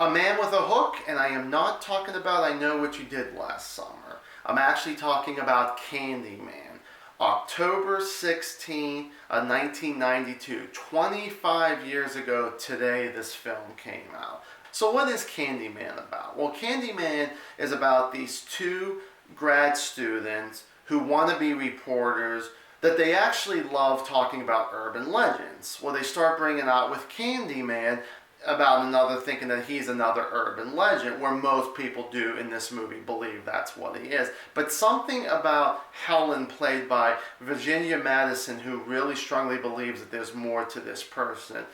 A Man with a Hook, and I am not talking about I Know What You Did Last Summer. I'm actually talking about Candyman. October 16, 1992. 25 years ago today this film came out. So what is Candyman about? Well, Candyman is about these two grad students who want to be reporters that they actually love talking about urban legends. Well, they start bringing out with Candyman about another, thinking that he's another urban legend, where most people do in this movie believe that's what he is. But something about Helen, played by Virginia Madison, who really strongly believes that there's more to this person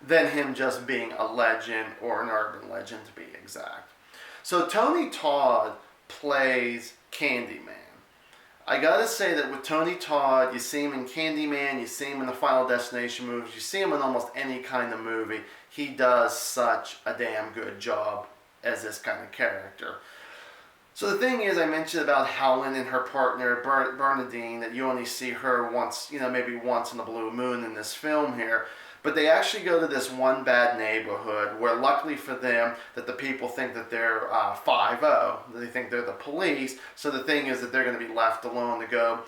than him just being a legend, or an urban legend to be exact. So Tony Todd plays Candyman. I gotta say that with Tony Todd, you see him in Candyman, you see him in the Final Destination movies, you see him in almost any kind of movie. He does such a damn good job as this kind of character. So the thing is, I mentioned about Helen and her partner Bernadine, that you only see her once, maybe once in a blue moon in this film here. But they actually go to this one bad neighborhood where, luckily for them, that the people think that they're 5-0. They think they're the police. So the thing is that they're going to be left alone to go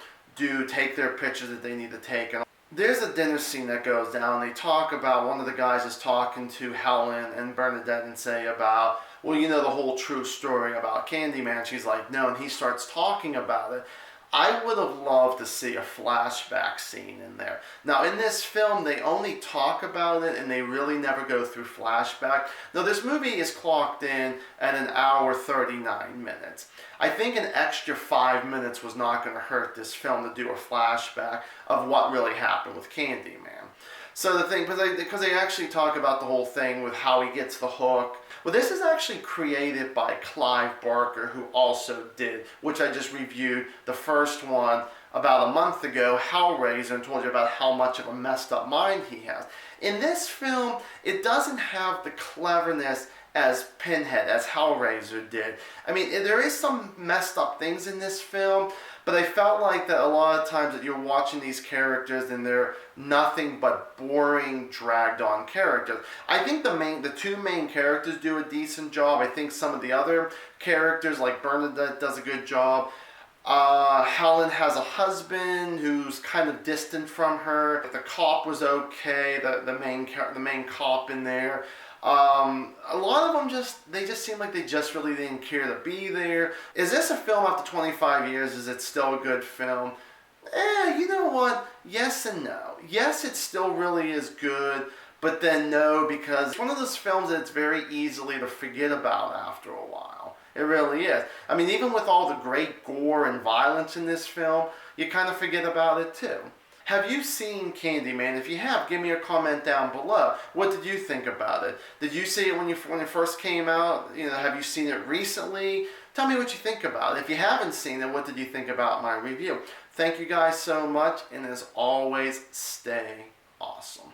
take their pictures that they need to take. And there's a dinner scene that goes down. They talk about, one of the guys is talking to Helen and Bernadette and say about, well, the whole true story about Candyman. She's like, no, and he starts talking about it. I would have loved to see a flashback scene in there. Now, in this film, they only talk about it and they really never go through flashback. Now, this movie is clocked in at 1 hour 39 minutes. I think an extra 5 minutes was not going to hurt this film to do a flashback of what really happened with Candyman. So the thing, because they actually talk about the whole thing with how he gets the hook. Well, this is actually created by Clive Barker, who also did, which I just reviewed, the first one about a month ago, Hellraiser, and told you about how much of a messed up mind he has. In this film, it doesn't have the cleverness as Pinhead, as Hellraiser did. I mean, there is some messed up things in this film, but I felt like that a lot of times that you're watching these characters and they're nothing but boring, dragged on characters. I think the two main characters do a decent job. I think some of the other characters, like Bernadette, does a good job. Helen has a husband who's kind of distant from her. The cop was okay, the main cop in there. A lot of them they just seem like they just really didn't care to be there. Is this a film after 25 years? Is it still a good film? You know what? Yes and no. Yes, it still really is good, but then no, because it's one of those films that it's very easily to forget about after a while. It really is. I mean, even with all the great gore and violence in this film, you kind of forget about it too. Have you seen Candyman? If you have, give me a comment down below. What did you think about it? Did you see it when it first came out? Have you seen it recently? Tell me what you think about it. If you haven't seen it, what did you think about my review? Thank you guys so much, and as always, stay awesome.